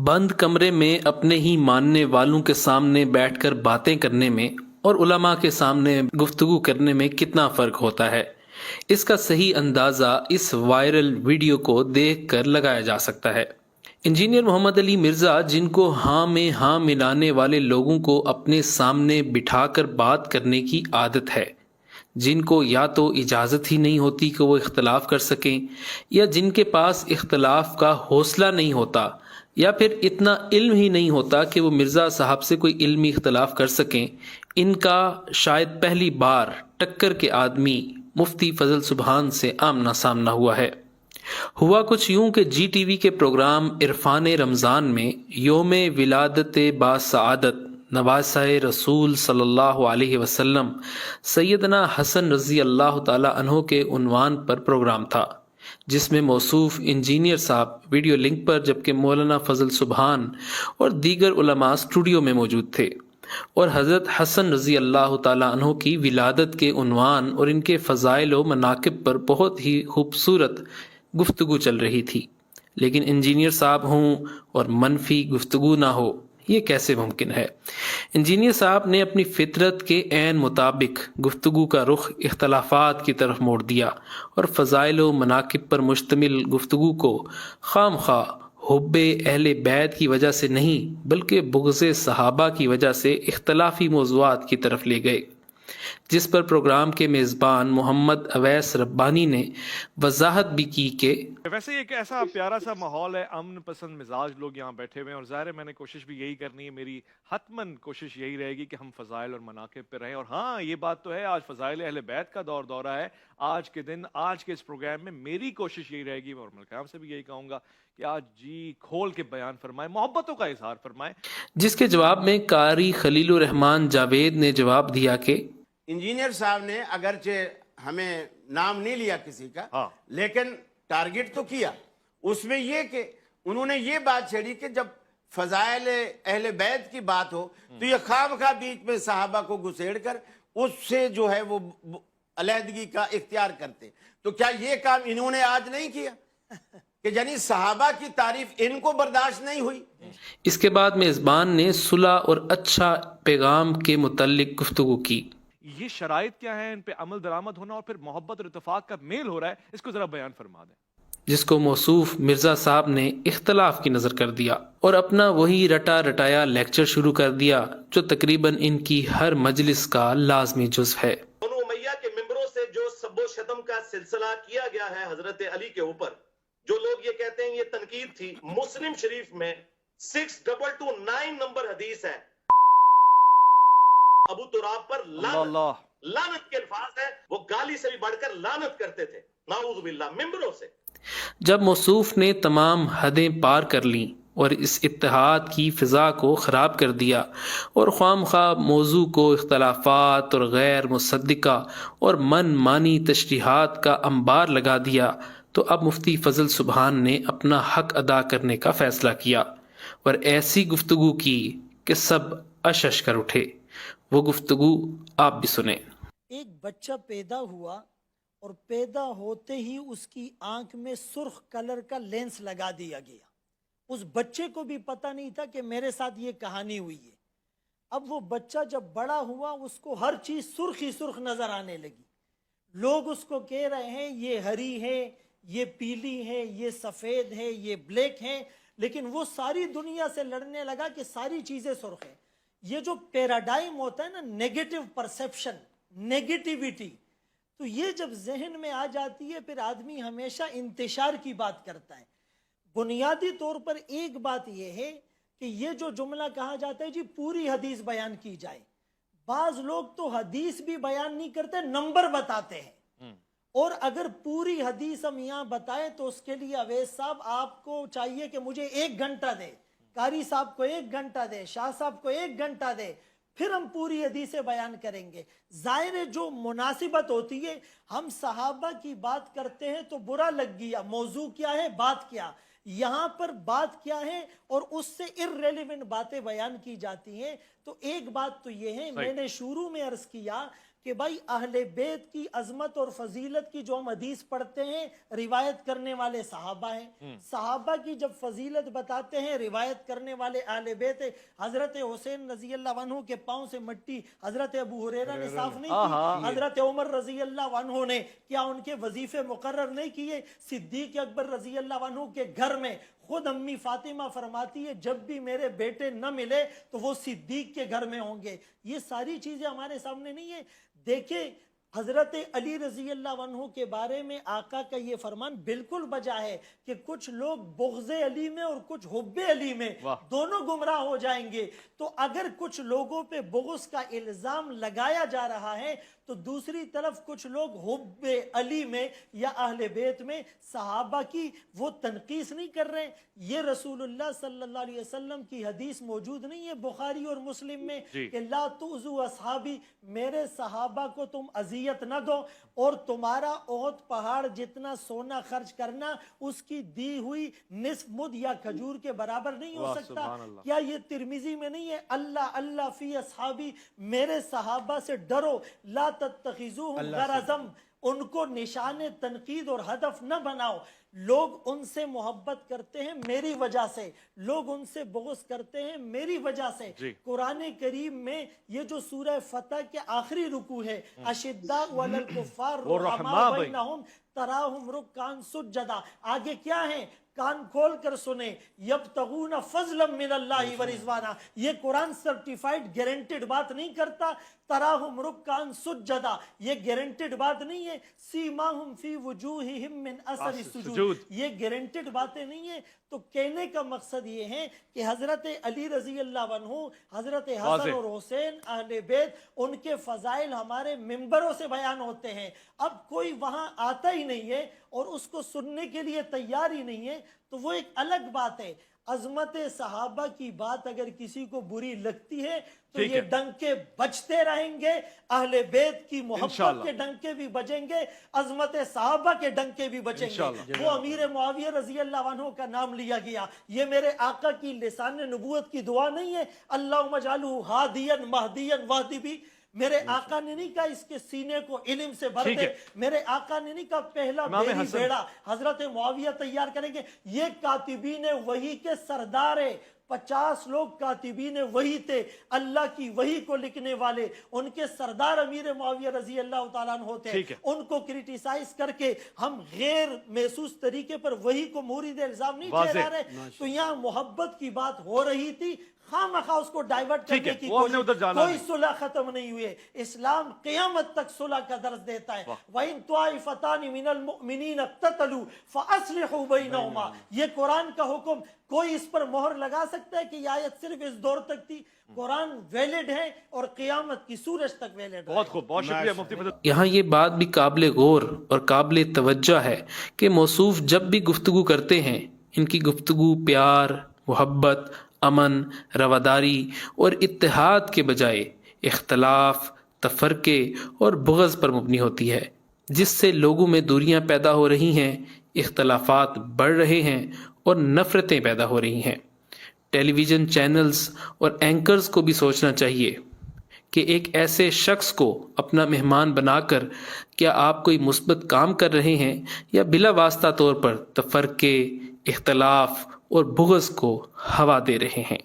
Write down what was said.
بند کمرے میں اپنے ہی ماننے والوں کے سامنے بیٹھ کر باتیں کرنے میں اور علماء کے سامنے گفتگو کرنے میں کتنا فرق ہوتا ہے، اس کا صحیح اندازہ اس وائرل ویڈیو کو دیکھ کر لگایا جا سکتا ہے۔ انجینئر محمد علی مرزا، جن کو ہاں میں ہاں ملانے والے لوگوں کو اپنے سامنے بٹھا کر بات کرنے کی عادت ہے، جن کو یا تو اجازت ہی نہیں ہوتی کہ وہ اختلاف کر سکیں، یا جن کے پاس اختلاف کا حوصلہ نہیں ہوتا، یا پھر اتنا علم ہی نہیں ہوتا کہ وہ مرزا صاحب سے کوئی علمی اختلاف کر سکیں، ان کا شاید پہلی بار ٹکر کے آدمی مفتی فضل سبحان سے آمنا سامنا ہوا ہے۔ ہوا کچھ یوں کہ جی ٹی وی کے پروگرام عرفان رمضان میں یوم ولادت با سعادت نواسہ رسول صلی اللہ علیہ وسلم سیدنا حسن رضی اللہ تعالی عنہ کے عنوان پر پروگرام تھا، جس میں موصوف انجینئر صاحب ویڈیو لنک پر، جبکہ مولانا فضل سبحان اور دیگر علماء اسٹوڈیو میں موجود تھے، اور حضرت حسن رضی اللہ تعالی عنہ کی ولادت کے عنوان اور ان کے فضائل و مناقب پر بہت ہی خوبصورت گفتگو چل رہی تھی۔ لیکن انجینئر صاحب ہوں اور منفی گفتگو نہ ہو، یہ کیسے ممکن ہے؟ انجینئر صاحب نے اپنی فطرت کے عین مطابق گفتگو کا رخ اختلافات کی طرف موڑ دیا، اور فضائل و مناقب پر مشتمل گفتگو کو خام خواہ حب اہل بیت کی وجہ سے نہیں بلکہ بغض صحابہ کی وجہ سے اختلافی موضوعات کی طرف لے گئے، جس پر پروگرام کے میزبان محمد اویس ربانی نے وضاحت بھی کی کہ ویسے ایک ایسا پیارا سا ماحول ہے، امن پسند مزاج لوگ یہاں بیٹھے ہوئے ہیں، اور ظاہر ہے میں نے کوشش بھی یہی کرنی ہے، میری حتماً کوشش یہی رہے گی کہ ہم فضائل اور مناقب پہ رہیں۔ اور ہاں، یہ بات تو ہے، آج فضائل اہل بیت کا دورہ ہے۔ آج کے دن، آج کے اس پروگرام میں میری کوشش یہی رہے گی، اور ملکام سے بھی یہی کہوں گا کہ آج جی کھول کے بیان فرمائیں، محبتوں کا اظہار فرمائیں۔ جس کے جواب میں قاری خلیل الرحمان جاوید نے جواب دیا کہ انجینئر صاحب نے اگرچہ ہمیں نام نہیں لیا کسی کا، لیکن ٹارگٹ تو کیا۔ اس میں یہ کہ انہوں نے یہ بات چھیڑی کہ جب فضائل اہل بیت کی بات ہو تو یہ خام خواہ بیچ میں صحابہ کو گھسیڑ کر اس سے جو ہے وہ علیحدگی کا اختیار کرتے۔ تو کیا یہ کام انہوں نے آج نہیں کیا کہ یعنی صحابہ کی تعریف ان کو برداشت نہیں ہوئی؟ اس کے بعد میزبان نے صلح اور اچھا پیغام کے متعلق گفتگو کی۔ یہ شرائط کیا ہیں ان پہ عمل درآمد ہونا، اور پھر محبت اور اتفاق کا میل ہو رہا ہے، اس کو ذرا بیان فرما دیں۔ جس کو موصوف مرزا صاحب نے اختلاف کی نظر کر دیا اور اپنا وہی رٹا رٹایا لیکچر شروع کر دیا جو تقریباً ان کی ہر مجلس کا لازمی جزو ہے۔ بنو امیہ کے ممبروں سے جو سب و شتم کا سلسلہ کیا گیا ہے حضرت علی کے اوپر، جو لوگ یہ کہتے ہیں یہ تنقید تھی، مسلم شریف میں 6229 نمبر حدیث ہے، ابو تراب پر لعنت کے الفاظ ہے، وہ گالی سے بھی بڑھ کر لعنت کرتے تھے، نعوذ باللہ، ممبروں سے۔ جب موصوف نے تمام حدیں پار کر لیں اور اس اتحاد کی فضا کو خراب کر دیا اور خواہ مخواہ موضوع کو اختلافات اور غیر مصدقہ اور من مانی تشریحات کا انبار لگا دیا، تو اب مفتی فضل سبحان نے اپنا حق ادا کرنے کا فیصلہ کیا اور ایسی گفتگو کی کہ سب اشش کر اٹھے۔ وہ گفتگو آپ بھی سنیں۔ ایک بچہ پیدا ہوا اور پیدا ہوتے ہی اس کی آنکھ میں سرخ کلر کا لینس لگا دیا گیا۔ اس بچے کو بھی پتہ نہیں تھا کہ میرے ساتھ یہ کہانی ہوئی ہے۔ اب وہ بچہ جب بڑا ہوا اس کو ہر چیز سرخ ہی سرخ نظر آنے لگی۔ لوگ اس کو کہہ رہے ہیں یہ ہری ہے، یہ پیلی ہے، یہ سفید ہے، یہ بلیک ہے، لیکن وہ ساری دنیا سے لڑنے لگا کہ ساری چیزیں سرخ ہیں۔ یہ جو پیراڈائم ہوتا ہے نا، نیگیٹو پرسیپشن، نیگیٹیویٹی، تو یہ جب ذہن میں آ جاتی ہے پھر آدمی ہمیشہ انتشار کی بات کرتا ہے۔ بنیادی طور پر ایک بات یہ ہے کہ یہ جو جملہ کہا جاتا ہے جی پوری حدیث بیان کی جائے، بعض لوگ تو حدیث بھی بیان نہیں کرتے، نمبر بتاتے ہیں، اور اگر پوری حدیث ہم یہاں بتائیں تو اس کے لیے اویس صاحب آپ کو چاہیے کہ مجھے 1 گھنٹہ دے، قاری صاحب کو 1 گھنٹہ دے، شاہ صاحب کو 1 گھنٹہ دے، پھر ہم پوری حدیثیں بیان کریں گے۔ ظاہر ہے جو مناسبت ہوتی ہے، ہم صحابہ کی بات کرتے ہیں تو برا لگ گیا، موضوع کیا ہے، بات کیا، یہاں پر بات کیا ہے اور اس سے irrelevant باتیں بیان کی جاتی ہیں۔ تو ایک بات تو یہ ہے، میں نے شروع میں عرض کیا کہ بھائی اہل بیت کی عظمت اور فضیلت کی جو ہم حدیث پڑھتے ہیں روایت کرنے والے صحابہ ہیں، صحابہ کی جب فضیلت بتاتے ہیں روایت کرنے والے اہل بیت ہیں۔ حضرت حسین رضی اللہ عنہ کے پاؤں سے مٹی حضرت ابو ہریرہ نے صاف نہیں کی، حضرت عمر رضی اللہ عنہ نے کیا ان کے وظیفے مقرر نہیں کیے؟ صدیق اکبر رضی اللہ عنہ کے گھر میں خود امی فاطمہ فرماتی ہے جب بھی میرے بیٹے نہ ملے تو وہ صدیق کے گھر میں ہوں گے۔ یہ ساری چیزیں ہمارے سامنے نہیں ہیں۔ دیکھیں حضرت علی رضی اللہ عنہ کے بارے میں آقا کا یہ فرمان بالکل بجا ہے کہ کچھ لوگ بغض علی میں اور کچھ حب علی میں دونوں گمراہ ہو جائیں گے۔ تو اگر کچھ لوگوں پہ بغض کا الزام لگایا جا رہا ہے تو دوسری طرف کچھ لوگ حب علی میں یا اہل بیت میں صحابہ کی وہ تنقیص نہیں کر رہے۔ یہ رسول اللہ صلی اللہ علیہ وسلم کی حدیث موجود نہیں ہے بخاری اور مسلم میں کہ لا تؤذوا اصحابی، میرے صحابہ کو تم اذیت نہ دو، اور تمہارا احد پہاڑ جتنا سونا خرچ کرنا اس کی دی ہوئی نصف مد یا کھجور کے برابر نہیں ہو سکتا۔ کیا یہ ترمذی میں نہیں ہے اللہ اللہ فی اصحابی، میرے صحابہ سے ڈرو، لا تتخذوہم غرضا، ان کو نشان تنقید اور ہدف نہ بناؤ۔ لوگ ان سے محبت کرتے ہیں میری وجہ سے، لوگ ان سے بغض کرتے ہیں میری وجہ سے۔ قرآن کریم میں یہ جو سورہ فتح کے آخری رکوع ہے، اشداء علی الکفار رحماء بینہم تراہم رکعا سجدا، آگے کیا ہے؟ کان کھول کر سنیں، یبتغون فضلا من اللہ ورضوانا، یہ قرآن سرٹیفائیڈ گارنٹیڈ بات نہیں کرتا۔ تراہم رکعا سجدا یہ گارنٹیڈ بات نہیں ہے۔ سیماہم فی وجوہہم من اثر السجود یہ گارنٹیڈ باتیں نہیں ہیں۔ تو کہنے کا مقصد یہ ہے کہ حضرت علی رضی اللہ عنہ، حضرت حسن اور حسین اہل بیت، ان کے فضائل ہمارے ممبروں سے بیان ہوتے ہیں۔ اب کوئی وہاں آتا ہی نہیں ہے اور اس کو سننے کے لیے تیار ہی نہیں ہے تو وہ ایک الگ بات ہے۔ عظمت صحابہ کی بات اگر کسی کو بری لگتی ہے تو یہ ڈنکے بجتے رہیں گے، اہل بیت کی محبت کے ڈنکے بھی بجیں گے، عظمت صحابہ کے ڈنکے بھی بجیں گے۔ وہ امیر معاویہ رضی اللہ عنہ کا نام لیا گیا، یہ میرے آقا کی لسان نبوت کی دعا نہیں ہے اللہم اجعلہ ہادیا مہدیا واہدی بھی۔ میرے آقا نے نہیں کہا اس کے سینے کو علم سے بھر دے، میرے آقا نے نہیں کہا پہلا بیری بیڑا حضرت معاویہ تیار کریں گے۔ یہ کاتبین وحی کے سردار ہیں، 50 لوگ کاتبین وحی تھے، اللہ کی وحی کو لکھنے والے، ان کے سردار امیر معاویہ رضی اللہ تعالیٰ عنہ تھے۔ ان کو کریٹیسائز کر کے ہم غیر محسوس طریقے پر وحی کو مورد الزام نہیں ٹھہرا رہے۔ تو یہاں محبت کی بات ہو رہی تھی، خواہ مخواہ اس کو ڈائیورٹ کرنے کی کوشش، کوئی صلح ختم نہیں ہوئے۔ اسلام قیامت تک صلح کا درس دیتا ہے۔ وَإِن طَائِفَتَانِ مِنَ الْمُؤْمِنِينَ اقْتَتَلُوا فَأَصْلِحُوا بَيْنَهُمَا، یہ قرآن کا حکم، کوئی اس پر مہر لگا سکتا ہے کہ یہ آیت صرف اس دور تک تھی؟ قرآن ویلڈ ہے اور قیامت کی سورج تک ویلڈ ہے۔ بہت خوب، بہت شکریہ مفتی فضل۔ یہاں یہ بات بھی قابل غور اور قابل توجہ ہے کہ موصوف جب بھی گفتگو کرتے ہیں ان کی گفتگو پیار، محبت، امن، رواداری اور اتحاد کے بجائے اختلاف، تفرقے اور بغض پر مبنی ہوتی ہے، جس سے لوگوں میں دوریاں پیدا ہو رہی ہیں، اختلافات بڑھ رہے ہیں اور نفرتیں پیدا ہو رہی ہیں۔ ٹیلی ویژن چینلز اور اینکرز کو بھی سوچنا چاہیے کہ ایک ایسے شخص کو اپنا مہمان بنا کر کیا آپ کوئی مثبت کام کر رہے ہیں یا بلا واسطہ طور پر تفرقے، اختلاف اور بغض کو ہوا دے رہے ہیں۔